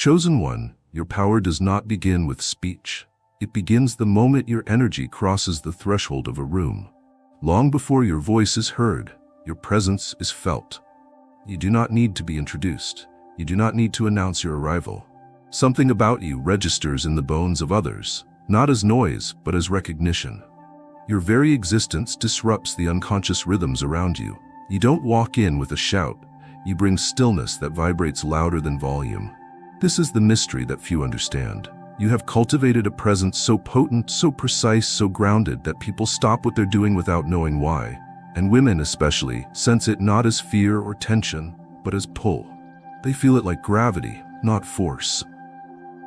Chosen one, your power does not begin with speech. It begins the moment your energy crosses the threshold of a room. Long before your voice is heard, your presence is felt. You do not need to be introduced. You do not need to announce your arrival. Something about you registers in the bones of others, not as noise, but as recognition. Your very existence disrupts the unconscious rhythms around you. You don't walk in with a shout. You bring stillness that vibrates louder than volume. This is the mystery that few understand. You have cultivated a presence so potent, so precise, so grounded that people stop what they're doing without knowing why. And women especially sense it not as fear or tension, but as pull. They feel it like gravity, not force.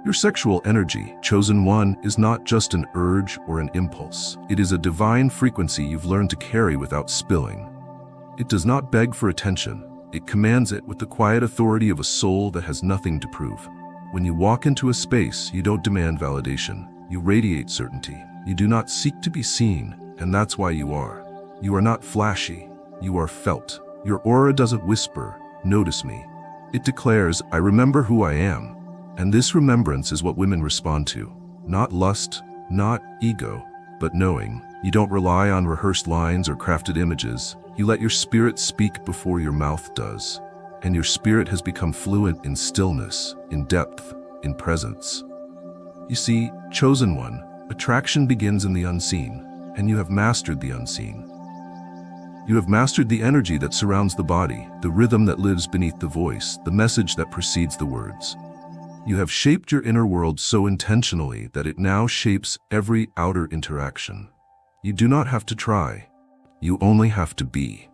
Your sexual energy, chosen one, is not just an urge or an impulse. It is a divine frequency you've learned to carry without spilling. It does not beg for attention. It commands it with the quiet authority of a soul that has nothing to prove. When you walk into a space, you don't demand validation. You radiate certainty. You do not seek to be seen, and that's why you are. You are not flashy. You are felt. Your aura doesn't whisper, "Notice me." It declares, "I remember who I am." And this remembrance is what women respond to. Not lust, not ego, but knowing. You don't rely on rehearsed lines or crafted images. You let your spirit speak before your mouth does. And your spirit has become fluent in stillness, in depth, in presence. You see, chosen one, attraction begins in the unseen, and you have mastered the unseen. You have mastered the energy that surrounds the body, the rhythm that lives beneath the voice, the message that precedes the words. You have shaped your inner world so intentionally that it now shapes every outer interaction. You do not have to try. You only have to be.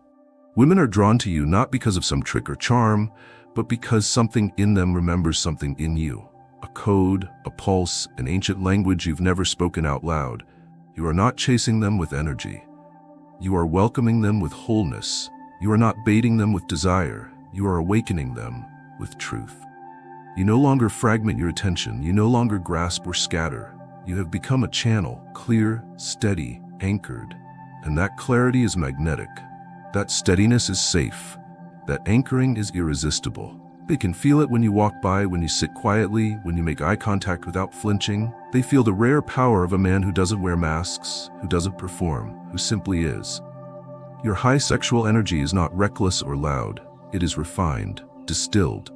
Women are drawn to you not because of some trick or charm, but because something in them remembers something in you. A code, a pulse, an ancient language you've never spoken out loud. You are not chasing them with energy. You are welcoming them with wholeness. You are not baiting them with desire. You are awakening them with truth. You no longer fragment your attention. You no longer grasp or scatter. You have become a channel, clear, steady, anchored. And that clarity is magnetic. That steadiness is safe. That anchoring is irresistible. They can feel it when you walk by, when you sit quietly, when you make eye contact without flinching. They feel the rare power of a man who doesn't wear masks, who doesn't perform, who simply is. Your high sexual energy is not reckless or loud. It is refined, distilled.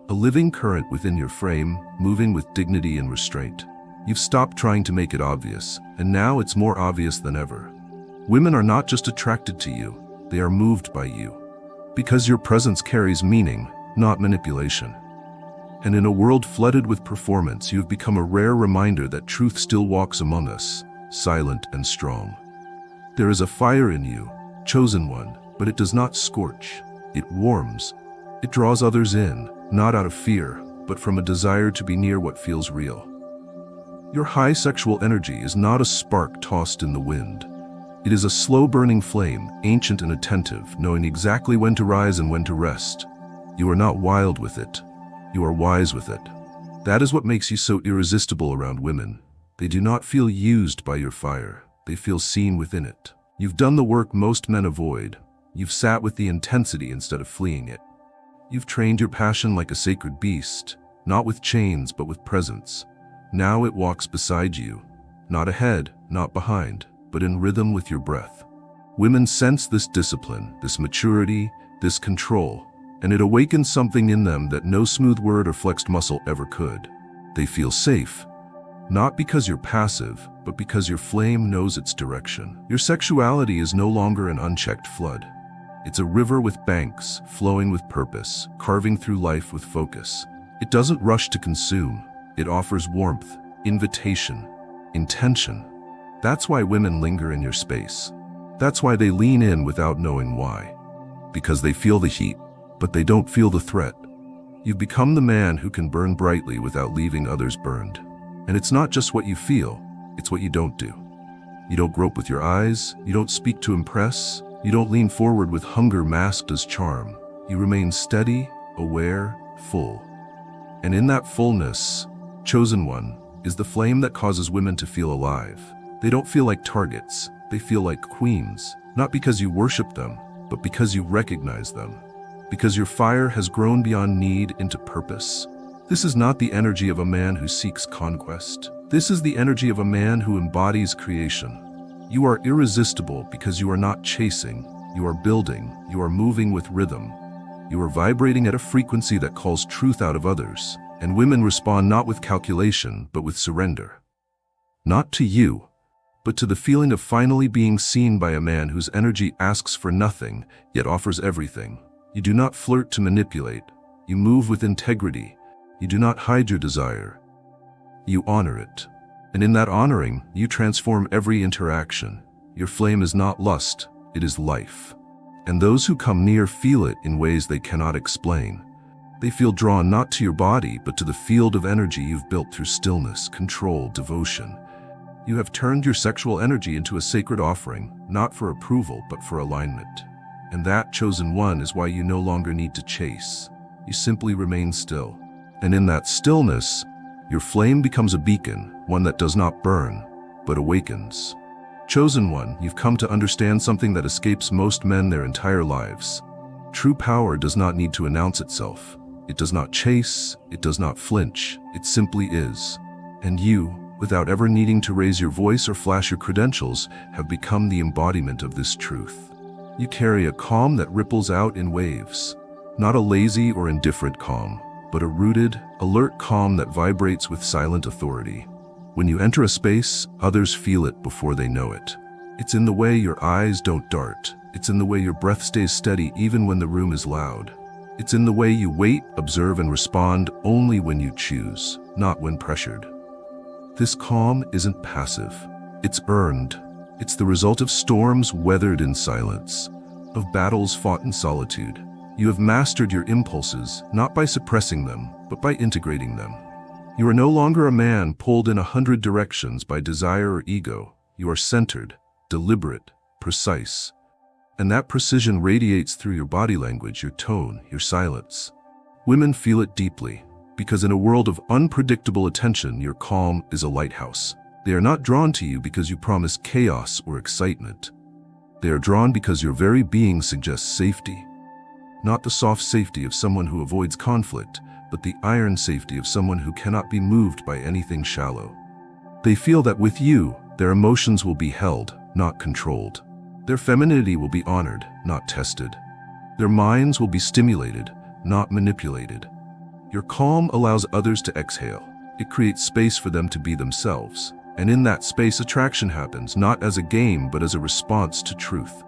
A living current within your frame, moving with dignity and restraint. You've stopped trying to make it obvious, and now it's more obvious than ever. Women are not just attracted to you, they are moved by you. Because your presence carries meaning, not manipulation. And in a world flooded with performance, you have become a rare reminder that truth still walks among us, silent and strong. There is a fire in you, chosen one, but it does not scorch. It warms. It draws others in, not out of fear, but from a desire to be near what feels real. Your high sexual energy is not a spark tossed in the wind. It is a slow-burning flame, ancient and attentive, knowing exactly when to rise and when to rest. You are not wild with it. You are wise with it. That is what makes you so irresistible around women. They do not feel used by your fire. They feel seen within it. You've done the work most men avoid. You've sat with the intensity instead of fleeing it. You've trained your passion like a sacred beast, not with chains but with presence. Now it walks beside you, not ahead, not behind, but in rhythm with your breath. Women sense this discipline, this maturity, this control, and it awakens something in them that no smooth word or flexed muscle ever could. They feel safe, not because you're passive, but because your flame knows its direction. Your sexuality is no longer an unchecked flood. It's a river with banks, flowing with purpose, carving through life with focus. It doesn't rush to consume. It offers warmth, invitation, intention. That's why women linger in your space. That's why they lean in without knowing why. Because they feel the heat, but they don't feel the threat. You've become the man who can burn brightly without leaving others burned. And it's not just what you feel, it's what you don't do. You don't grope with your eyes, you don't speak to impress, you don't lean forward with hunger masked as charm. You remain steady, aware, full. And in that fullness, chosen one, is the flame that causes women to feel alive. They don't feel like targets, they feel like queens, not because you worship them, but because you recognize them. Because your fire has grown beyond need into purpose. This is not the energy of a man who seeks conquest. This is the energy of a man who embodies creation. You are irresistible because you are not chasing, you are building, you are moving with rhythm. You are vibrating at a frequency that calls truth out of others, and women respond not with calculation, but with surrender. Not to you, but to the feeling of finally being seen by a man whose energy asks for nothing, yet offers everything. You do not flirt to manipulate. You move with integrity. You do not hide your desire. You honor it. And in that honoring, you transform every interaction. Your flame is not lust, it is life. And those who come near feel it in ways they cannot explain. They feel drawn not to your body, but to the field of energy you've built through stillness, control, devotion. You have turned your sexual energy into a sacred offering, not for approval, but for alignment. And that, chosen one, is why you no longer need to chase. You simply remain still. And in that stillness, your flame becomes a beacon, one that does not burn, but awakens. Chosen one, you've come to understand something that escapes most men their entire lives. True power does not need to announce itself. It does not chase, it does not flinch, it simply is. And you, without ever needing to raise your voice or flash your credentials, have become the embodiment of this truth. You carry a calm that ripples out in waves. Not a lazy or indifferent calm, but a rooted, alert calm that vibrates with silent authority. When you enter a space, others feel it before they know it. It's in the way your eyes don't dart. It's in the way your breath stays steady even when the room is loud. It's in the way you wait, observe, and respond only when you choose, not when pressured. This calm isn't passive. It's earned. It's the result of storms weathered in silence, of battles fought in solitude. You have mastered your impulses, not by suppressing them, but by integrating them. You are no longer a man pulled in 100 directions by desire or ego. You are centered, deliberate, precise. And that precision radiates through your body language, your tone, your silence. Women feel it deeply, because in a world of unpredictable attention, your calm is a lighthouse. They are not drawn to you because you promise chaos or excitement. They are drawn because your very being suggests safety. Not the soft safety of someone who avoids conflict, but the iron safety of someone who cannot be moved by anything shallow. They feel that with you, their emotions will be held, not controlled. Their femininity will be honored, not tested. Their minds will be stimulated, not manipulated. Your calm allows others to exhale. It creates space for them to be themselves. And in that space, attraction happens, not as a game, but as a response to truth.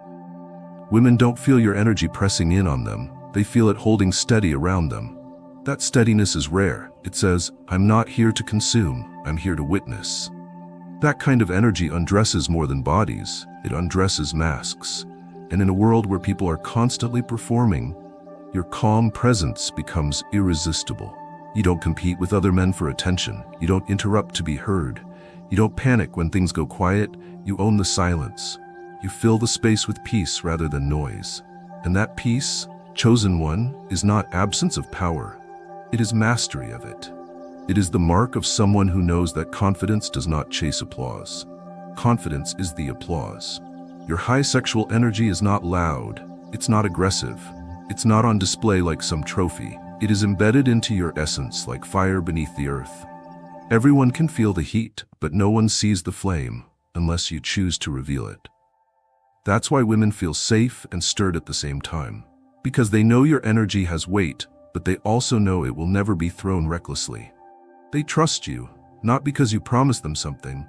Women don't feel your energy pressing in on them. They feel it holding steady around them. That steadiness is rare. It says, I'm not here to consume, I'm here to witness. That kind of energy undresses more than bodies. It undresses masks. And in a world where people are constantly performing, your calm presence becomes irresistible. You don't compete with other men for attention. You don't interrupt to be heard. You don't panic when things go quiet. You own the silence. You fill the space with peace rather than noise. And that peace, chosen one, is not absence of power. It is mastery of it. It is the mark of someone who knows that confidence does not chase applause. Confidence is the applause. Your high sexual energy is not loud. It's not aggressive. It's not on display like some trophy. It is embedded into your essence like fire beneath the earth. Everyone can feel the heat, but no one sees the flame unless you choose to reveal it. That's why women feel safe and stirred at the same time. Because they know your energy has weight, but they also know it will never be thrown recklessly. They trust you, not because you promised them something,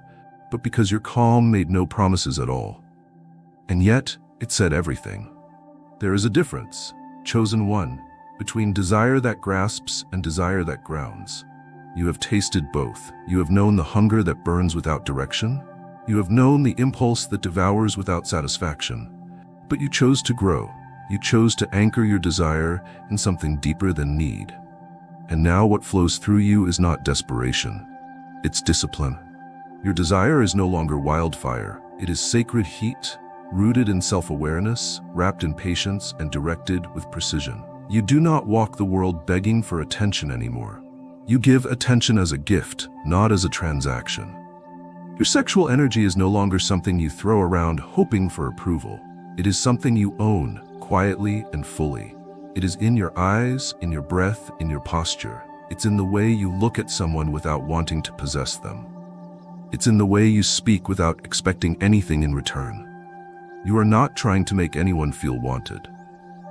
but because your calm made no promises at all. And yet, it said everything. There is a difference, chosen one, between desire that grasps and desire that grounds. You have tasted both. You have known the hunger that burns without direction. You have known the impulse that devours without satisfaction. But you chose to grow. You chose to anchor your desire in something deeper than need. And now what flows through you is not desperation. It's discipline. Your desire is no longer wildfire. It is sacred heat, rooted in self-awareness, wrapped in patience, and directed with precision. You do not walk the world begging for attention anymore. You give attention as a gift, not as a transaction. Your sexual energy is no longer something you throw around hoping for approval. It is something you own, quietly and fully. It is in your eyes, in your breath, in your posture. It's in the way you look at someone without wanting to possess them. It's in the way you speak without expecting anything in return. You are not trying to make anyone feel wanted.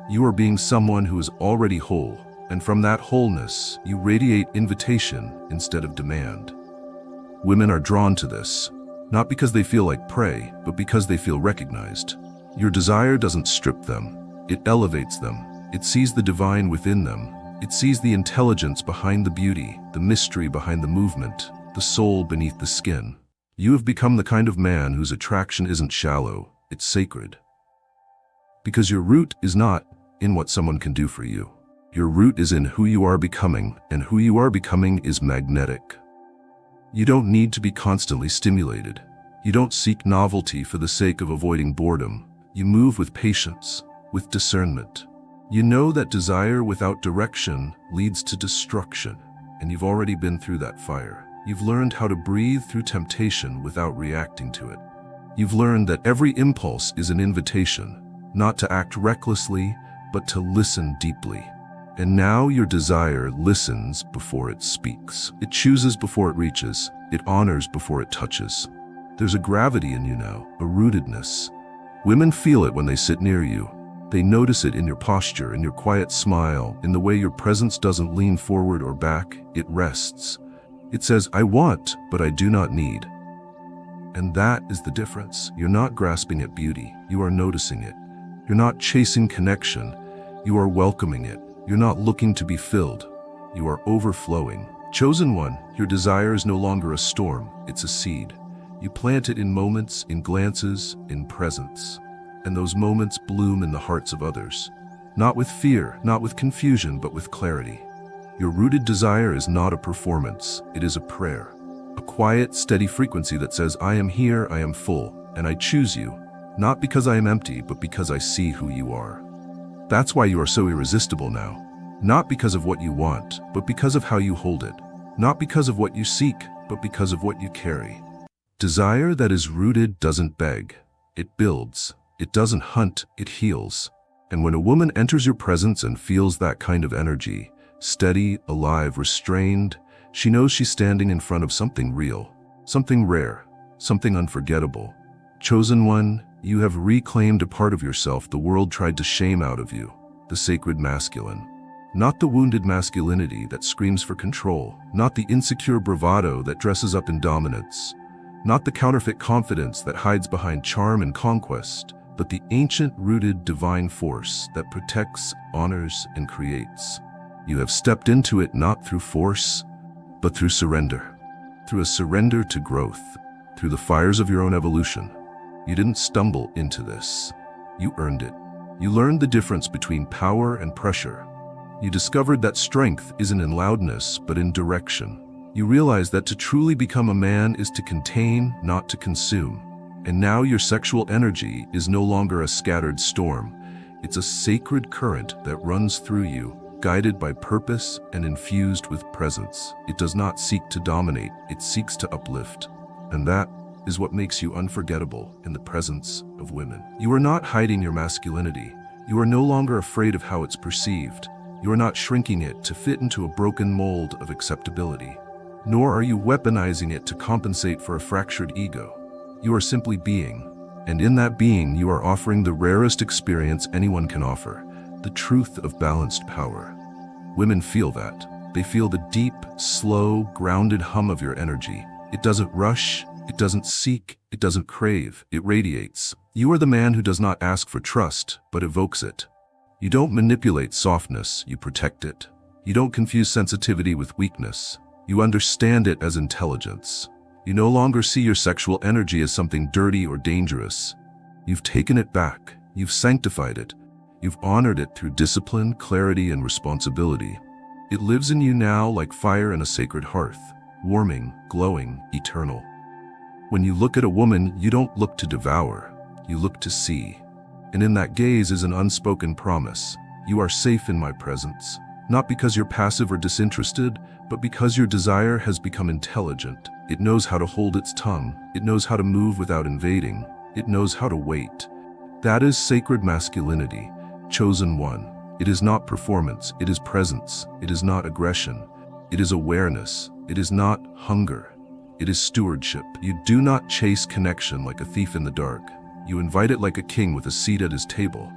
You are being someone who is already whole, and from that wholeness, you radiate invitation instead of demand. Women are drawn to this, not because they feel like prey, but because they feel recognized. Your desire doesn't strip them, it elevates them. It sees the divine within them. It sees the intelligence behind the beauty, the mystery behind the movement, the soul beneath the skin. You have become the kind of man whose attraction isn't shallow, it's sacred. Because your root is not in what someone can do for you. Your root is in who you are becoming, and who you are becoming is magnetic. You don't need to be constantly stimulated. You don't seek novelty for the sake of avoiding boredom. You move with patience, with discernment. You know that desire without direction leads to destruction, and you've already been through that fire. You've learned how to breathe through temptation without reacting to it. You've learned that every impulse is an invitation, not to act recklessly, but to listen deeply. And now your desire listens before it speaks. It chooses before it reaches. It honors before it touches. There's a gravity in you now, a rootedness. Women feel it when they sit near you. They notice it in your posture, in your quiet smile, in the way your presence doesn't lean forward or back, it rests. It says, I want, but I do not need. And that is the difference. You're not grasping at beauty, you are noticing it. You're not chasing connection, you are welcoming it. You're not looking to be filled, you are overflowing. Chosen one, your desire is no longer a storm, it's a seed. You plant it in moments, in glances, in presence. And those moments bloom in the hearts of others. Not with fear, not with confusion, but with clarity. Your rooted desire is not a performance, it is a prayer. A quiet, steady frequency that says, I am here, I am full, and I choose you, not because I am empty, but because I see who you are. That's why you are so irresistible now. Not because of what you want, but because of how you hold it. Not because of what you seek, but because of what you carry. Desire that is rooted doesn't beg, it builds. It doesn't hunt, it heals. And when a woman enters your presence and feels that kind of energy, steady, alive, restrained, she knows she's standing in front of something real, something rare, something unforgettable. Chosen one, you have reclaimed a part of yourself the world tried to shame out of you, the sacred masculine. Not the wounded masculinity that screams for control, not the insecure bravado that dresses up in dominance, not the counterfeit confidence that hides behind charm and conquest, but the ancient-rooted divine force that protects, honors, and creates. You have stepped into it not through force, but through surrender. Through a surrender to growth, through the fires of your own evolution. You didn't stumble into this. You earned it. You learned the difference between power and pressure. You discovered that strength isn't in loudness, but in direction. You realized that to truly become a man is to contain, not to consume. And now your sexual energy is no longer a scattered storm. It's a sacred current that runs through you, guided by purpose and infused with presence. It does not seek to dominate, it seeks to uplift. And that is what makes you unforgettable in the presence of women. You are not hiding your masculinity. You are no longer afraid of how it's perceived. You are not shrinking it to fit into a broken mold of acceptability. Nor are you weaponizing it to compensate for a fractured ego. You are simply being, and in that being you are offering the rarest experience anyone can offer, the truth of balanced power. Women feel that. They feel the deep, slow, grounded hum of your energy. It doesn't rush, it doesn't seek, it doesn't crave, it radiates. You are the man who does not ask for trust, but evokes it. You don't manipulate softness, you protect it. You don't confuse sensitivity with weakness. You understand it as intelligence. You no longer see your sexual energy as something dirty or dangerous. You've taken it back. You've sanctified it. You've honored it through discipline, clarity, and responsibility. It lives in you now like fire in a sacred hearth, warming, glowing, eternal. When you look at a woman, you don't look to devour. You look to see. And in that gaze is an unspoken promise. You are safe in my presence, not because you're passive or disinterested, but because your desire has become intelligent. It knows how to hold its tongue. It knows how to move without invading. It knows how to wait. That is sacred masculinity, chosen one. It is not performance, it is presence. It is not aggression. It is awareness. It is not hunger. It is stewardship. You do not chase connection like a thief in the dark. You invite it like a king with a seat at his table.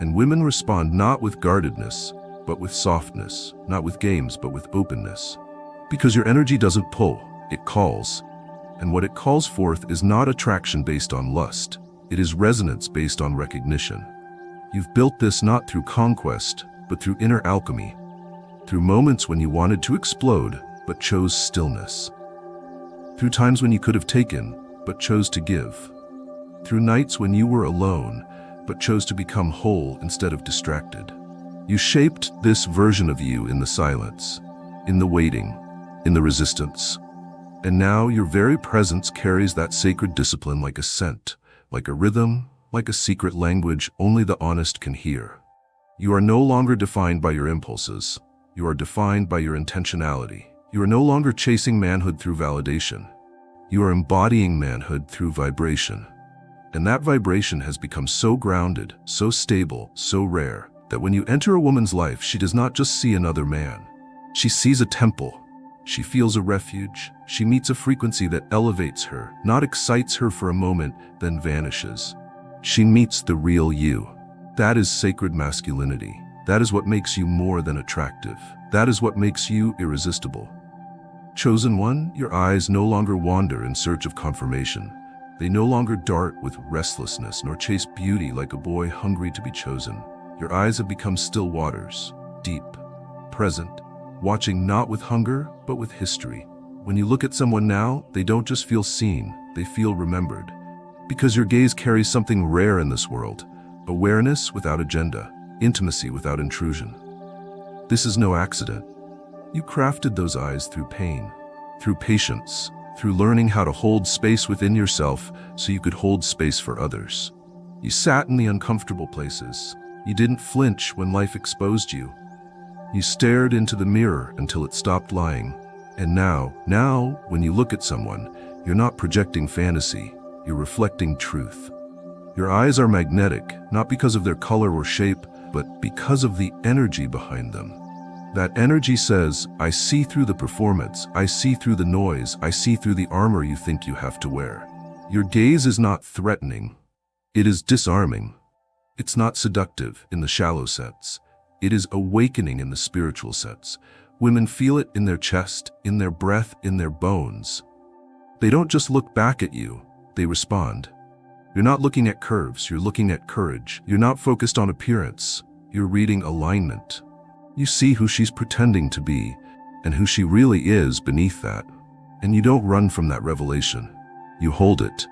And women respond not with guardedness, but with softness, not with games, but with openness. Because your energy doesn't pull, it calls. And what it calls forth is not attraction based on lust. It is resonance based on recognition. You've built this not through conquest, but through inner alchemy. Through moments when you wanted to explode, but chose stillness. Through times when you could have taken, but chose to give. Through nights when you were alone, but chose to become whole instead of distracted. You shaped this version of you in the silence, in the waiting, in the resistance. And now your very presence carries that sacred discipline like a scent, like a rhythm, like a secret language only the honest can hear. You are no longer defined by your impulses. You are defined by your intentionality. You are no longer chasing manhood through validation. You are embodying manhood through vibration. And that vibration has become so grounded, so stable, so rare, that when you enter a woman's life, she does not just see another man. She sees a temple. She feels a refuge. She meets a frequency that elevates her, not excites her for a moment, then vanishes. She meets the real you. That is sacred masculinity. That is what makes you more than attractive. That is what makes you irresistible. Chosen one, your eyes no longer wander in search of confirmation. They no longer dart with restlessness nor chase beauty like a boy hungry to be chosen. Your eyes have become still waters, deep, present, watching not with hunger, but with history. When you look at someone now, they don't just feel seen, they feel remembered. Because your gaze carries something rare in this world, awareness without agenda, intimacy without intrusion. This is no accident. You crafted those eyes through pain, through patience, through learning how to hold space within yourself so you could hold space for others. You sat in the uncomfortable places. You didn't flinch when life exposed you. You stared into the mirror until it stopped lying. And now, when you look at someone, you're not projecting fantasy, you're reflecting truth. Your eyes are magnetic, not because of their color or shape, but because of the energy behind them. That energy says, I see through the performance, I see through the noise, I see through the armor you think you have to wear. Your gaze is not threatening, it is disarming. It's not seductive in the shallow sense. It is awakening in the spiritual sense. Women feel it in their chest, in their breath, in their bones. They don't just look back at you, they respond. You're not looking at curves, you're looking at courage. You're not focused on appearance, you're reading alignment. You see who she's pretending to be and who she really is beneath that. And you don't run from that revelation. You hold it,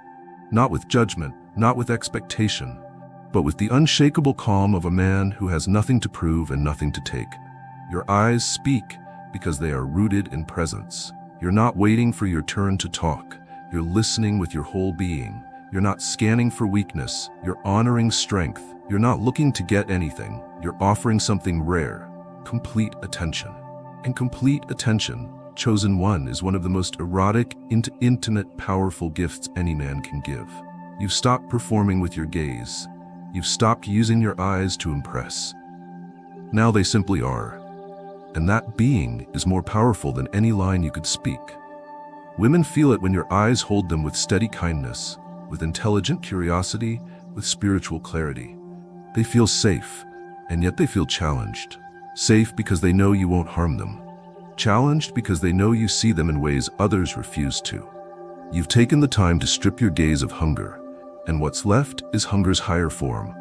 not with judgment, not with expectation, but with the unshakable calm of a man who has nothing to prove and nothing to take. Your eyes speak because they are rooted in presence. You're not waiting for your turn to talk. You're listening with your whole being. You're not scanning for weakness. You're honoring strength. You're not looking to get anything. You're offering something rare, complete attention. And complete attention, chosen one, is one of the most erotic, intimate, powerful gifts any man can give. You've stopped performing with your gaze. You've stopped using your eyes to impress. Now they simply are. And that being is more powerful than any line you could speak. Women feel it when your eyes hold them with steady kindness, with intelligent curiosity, with spiritual clarity. They feel safe, and yet they feel challenged. Safe because they know you won't harm them. Challenged because they know you see them in ways others refuse to. You've taken the time to strip your gaze of hunger, and what's left is hunger's higher form,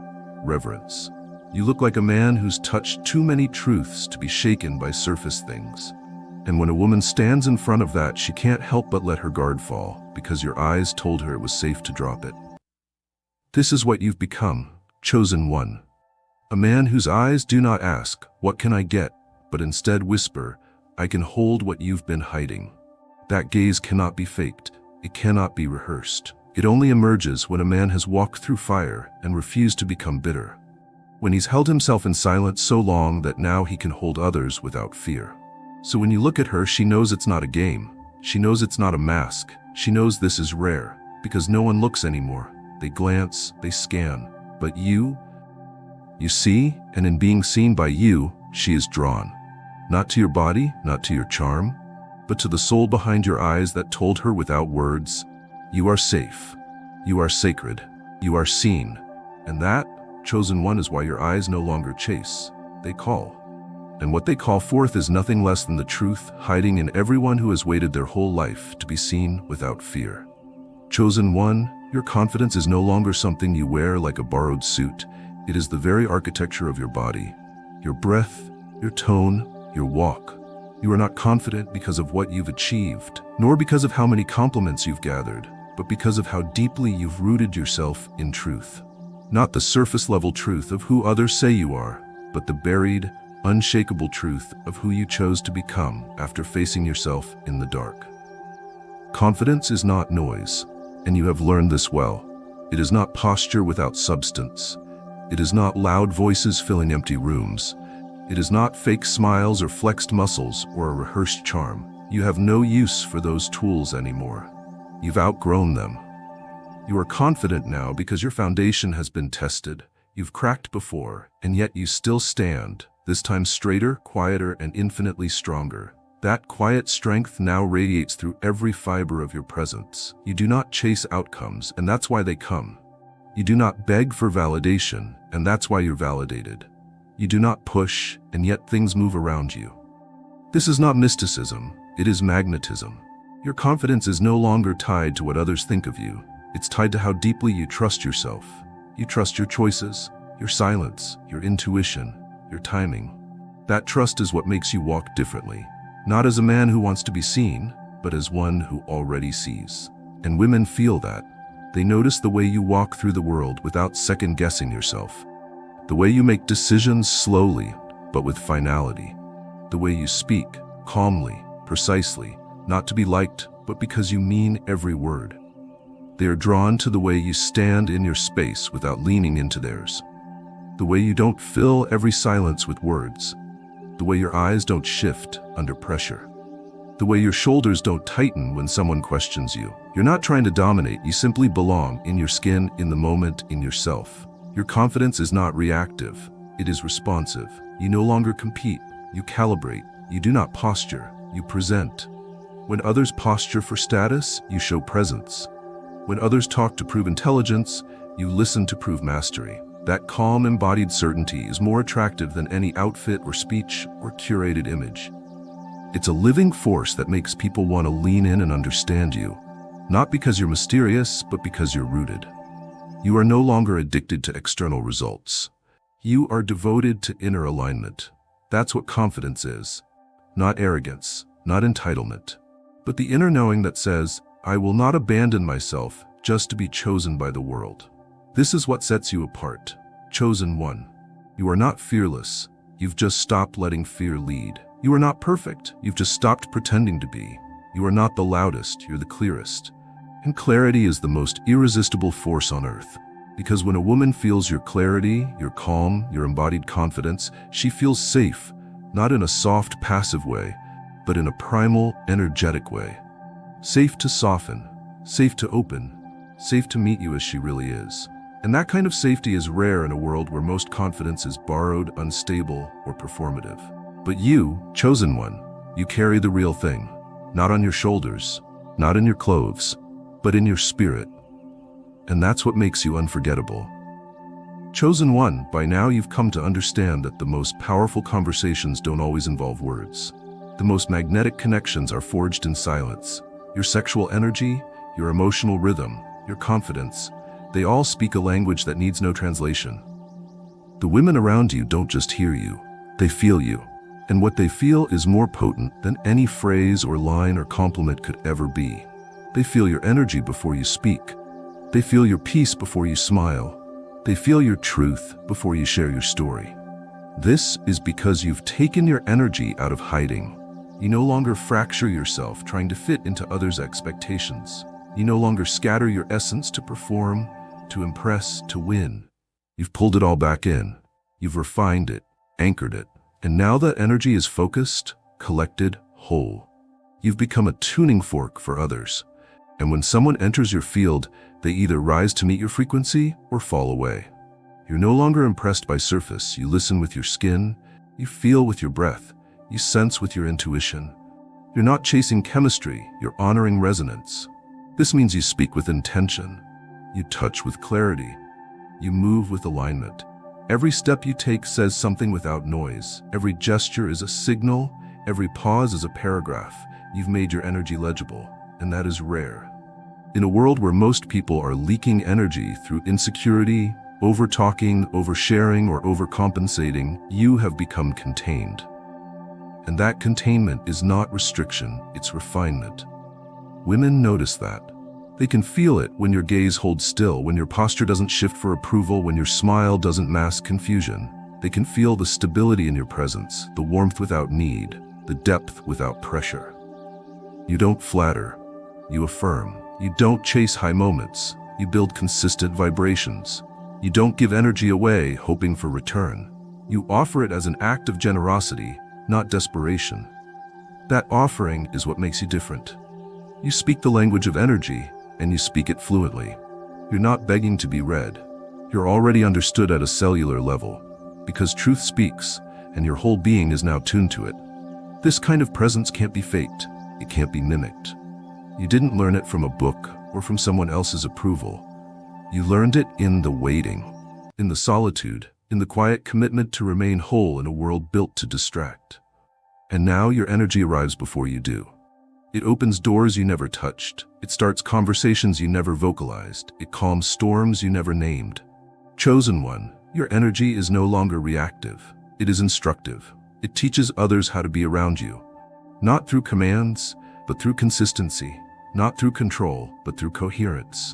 reverence. You look like a man who's touched too many truths to be shaken by surface things. And when a woman stands in front of that, she can't help but let her guard fall, because your eyes told her it was safe to drop it. This is what you've become, chosen one. A man whose eyes do not ask, what can I get, but instead whisper, I can hold what you've been hiding. That gaze cannot be faked. It cannot be rehearsed. It only emerges when a man has walked through fire and refused to become bitter. When he's held himself in silence so long that now he can hold others without fear. So when you look at her, she knows it's not a game. She knows it's not a mask. She knows this is rare, because no one looks anymore. They glance, they scan. But you see, and in being seen by you, she is drawn. Not to your body, not to your charm, but to the soul behind your eyes that told her without words, "You are safe. You are sacred. You are seen." And that, chosen one, is why your eyes no longer chase. They call. And what they call forth is nothing less than the truth hiding in everyone who has waited their whole life to be seen without fear. Chosen one, your confidence is no longer something you wear like a borrowed suit. It is the very architecture of your body. Your breath, your tone, your walk. You are not confident because of what you've achieved, nor because of how many compliments you've gathered, but because of how deeply you've rooted yourself in truth. Not the surface-level truth of who others say you are, but the buried, unshakable truth of who you chose to become after facing yourself in the dark. Confidence is not noise, and you have learned this well. It is not posture without substance. It is not loud voices filling empty rooms. It is not fake smiles or flexed muscles or a rehearsed charm. You have no use for those tools anymore. You've outgrown them. You are confident now because your foundation has been tested. You've cracked before, and yet you still stand, this time straighter, quieter, and infinitely stronger. That quiet strength now radiates through every fiber of your presence. You do not chase outcomes, and that's why they come. You do not beg for validation, and that's why you're validated. You do not push, and yet things move around you. This is not mysticism, it is magnetism. Your confidence is no longer tied to what others think of you. It's tied to how deeply you trust yourself. You trust your choices, your silence, your intuition, your timing. That trust is what makes you walk differently. Not as a man who wants to be seen, but as one who already sees. And women feel that. They notice the way you walk through the world without second-guessing yourself. The way you make decisions slowly, but with finality. The way you speak, calmly, precisely, not to be liked, but because you mean every word. They are drawn to the way you stand in your space without leaning into theirs. The way you don't fill every silence with words. The way your eyes don't shift under pressure. The way your shoulders don't tighten when someone questions you. You're not trying to dominate, you simply belong in your skin, in the moment, in yourself. Your confidence is not reactive, it is responsive. You no longer compete, you calibrate. You do not posture, you present. When others posture for status, you show presence. When others talk to prove intelligence, you listen to prove mastery. That calm, embodied certainty is more attractive than any outfit or speech or curated image. It's a living force that makes people want to lean in and understand you, not because you're mysterious, but because you're rooted. You are no longer addicted to external results. You are devoted to inner alignment. That's what confidence is. Not arrogance, not entitlement, but the inner knowing that says, I will not abandon myself just to be chosen by the world. This is what sets you apart. Chosen one. You are not fearless. You've just stopped letting fear lead. You are not perfect. You've just stopped pretending to be. You are not the loudest. You're the clearest. And clarity is the most irresistible force on earth. Because when a woman feels your clarity, your calm, your embodied confidence, she feels safe, not in a soft, passive way, but in a primal, energetic way. Safe to soften, safe to open, safe to meet you as she really is. And that kind of safety is rare in a world where most confidence is borrowed, unstable, or performative. But you, chosen one, you carry the real thing. Not on your shoulders, not in your clothes, but in your spirit. And that's what makes you unforgettable. Chosen one, by now you've come to understand that the most powerful conversations don't always involve words. The most magnetic connections are forged in silence. Your sexual energy, your emotional rhythm, your confidence, they all speak a language that needs no translation. The women around you don't just hear you, they feel you. And what they feel is more potent than any phrase or line or compliment could ever be. They feel your energy before you speak. They feel your peace before you smile. They feel your truth before you share your story. This is because you've taken your energy out of hiding. You no longer fracture yourself trying to fit into others' expectations. You no longer scatter your essence to perform, to impress, to win. You've pulled it all back in. You've refined it, anchored it. And now that energy is focused, collected, whole. You've become a tuning fork for others. And when someone enters your field, they either rise to meet your frequency or fall away. You're no longer impressed by surface. You listen with your skin, you feel with your breath, You sense with your intuition. You're not chasing chemistry, you're honoring resonance. This means you speak with intention. You touch with clarity. You move with alignment. Every step you take says something without noise. Every gesture is a signal. Every pause is a paragraph. You've made your energy legible, and that is rare. In a world where most people are leaking energy through insecurity, over-talking, oversharing, or overcompensating, you have become contained. And that containment is not restriction, it's refinement. Women notice that. They can feel it when your gaze holds still, when your posture doesn't shift for approval, when your smile doesn't mask confusion. They can feel the stability in your presence, the warmth without need, the depth without pressure. You don't flatter, you affirm. You don't chase high moments, you build consistent vibrations. You don't give energy away hoping for return. You offer it as an act of generosity, not desperation. That offering is what makes you different. You speak the language of energy, and you speak it fluently. You're not begging to be read. You're already understood at a cellular level, because truth speaks, and your whole being is now tuned to it. This kind of presence can't be faked. It can't be mimicked. You didn't learn it from a book or from someone else's approval. You learned it in the waiting, in the solitude, in the quiet commitment to remain whole in a world built to distract. And now your energy arrives before you do. It opens doors you never touched. It starts conversations you never vocalized. It calms storms you never named. Chosen one, your energy is no longer reactive. It is instructive. It teaches others how to be around you. Not through commands, but through consistency. Not through control, but through coherence.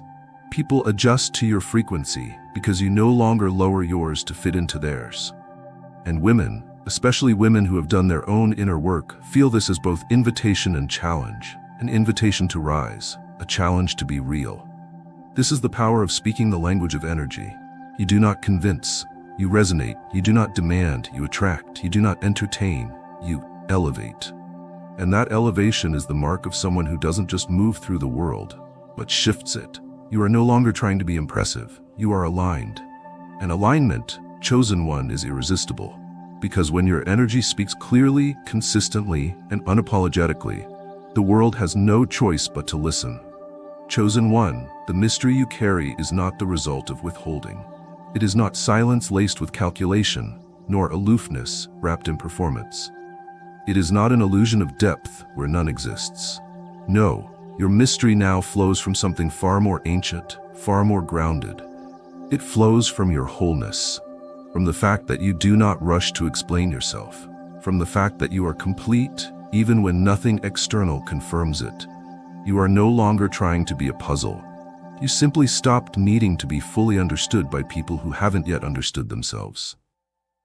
People adjust to your frequency because you no longer lower yours to fit into theirs. And women, especially women who have done their own inner work, feel this as both invitation and challenge. An invitation to rise, a challenge to be real. This is the power of speaking the language of energy. You do not convince, you resonate. You do not demand, you attract. You do not entertain, you elevate. And that elevation is the mark of someone who doesn't just move through the world, but shifts it. You are no longer trying to be impressive. You are aligned. And alignment, chosen one, is irresistible. Because when your energy speaks clearly, consistently, and unapologetically, the world has no choice but to listen. Chosen one, the mystery you carry is not the result of withholding. It is not silence laced with calculation, nor aloofness wrapped in performance. It is not an illusion of depth where none exists. No, your mystery now flows from something far more ancient, far more grounded. It flows from your wholeness, from the fact that you do not rush to explain yourself, from the fact that you are complete even when nothing external confirms it. You are no longer trying to be a puzzle. You simply stopped needing to be fully understood by people who haven't yet understood themselves.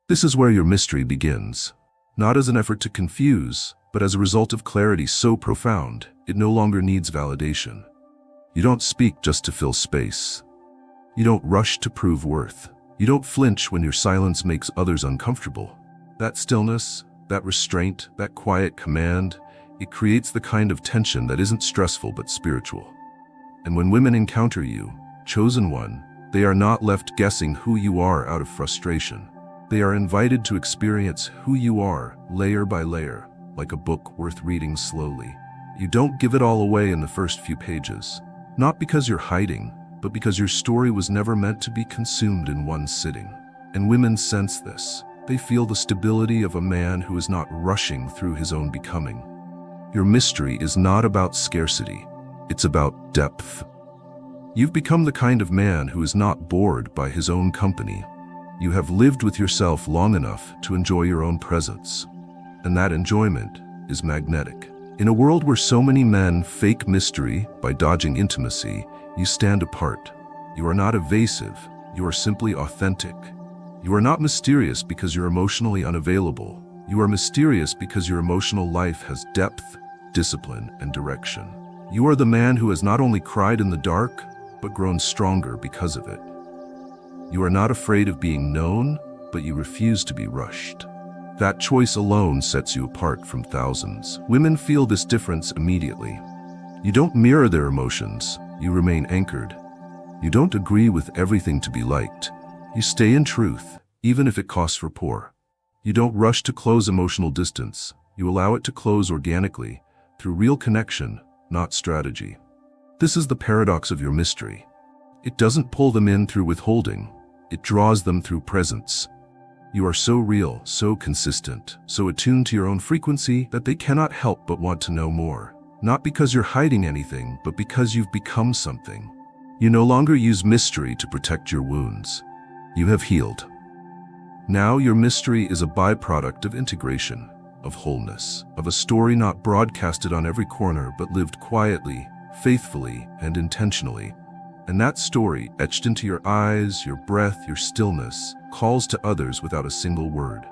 This is where your mystery begins. Not as an effort to confuse, but as a result of clarity so profound, it no longer needs validation. You don't speak just to fill space. You don't rush to prove worth. You don't flinch when your silence makes others uncomfortable. That stillness, that restraint, that quiet command, it creates the kind of tension that isn't stressful but spiritual. And when women encounter you, chosen one, they are not left guessing who you are out of frustration. They are invited to experience who you are, layer by layer, like a book worth reading slowly. You don't give it all away in the first few pages, not because you're hiding, but because your story was never meant to be consumed in one sitting. And women sense this. They feel the stability of a man who is not rushing through his own becoming. Your mystery is not about scarcity, it's about depth. You've become the kind of man who is not bored by his own company. You have lived with yourself long enough to enjoy your own presence. And that enjoyment is magnetic. In a world where so many men fake mystery by dodging intimacy, you stand apart. You are not evasive, you are simply authentic. You are not mysterious because you're emotionally unavailable. You are mysterious because your emotional life has depth, discipline, and direction. You are the man who has not only cried in the dark, but grown stronger because of it. You are not afraid of being known, but you refuse to be rushed. That choice alone sets you apart from thousands. Women feel this difference immediately. You don't mirror their emotions, you remain anchored. You don't agree with everything to be liked. You stay in truth, even if it costs rapport. You don't rush to close emotional distance. You allow it to close organically, through real connection, not strategy. This is the paradox of your mystery. It doesn't pull them in through withholding. It draws them through presence. You are so real, so consistent, so attuned to your own frequency that they cannot help but want to know more. Not because you're hiding anything, but because you've become something. You no longer use mystery to protect your wounds. You have healed. Now your mystery is a byproduct of integration, of wholeness, of a story not broadcasted on every corner but lived quietly, faithfully, and intentionally. And that story, etched into your eyes, your breath, your stillness, calls to others without a single word.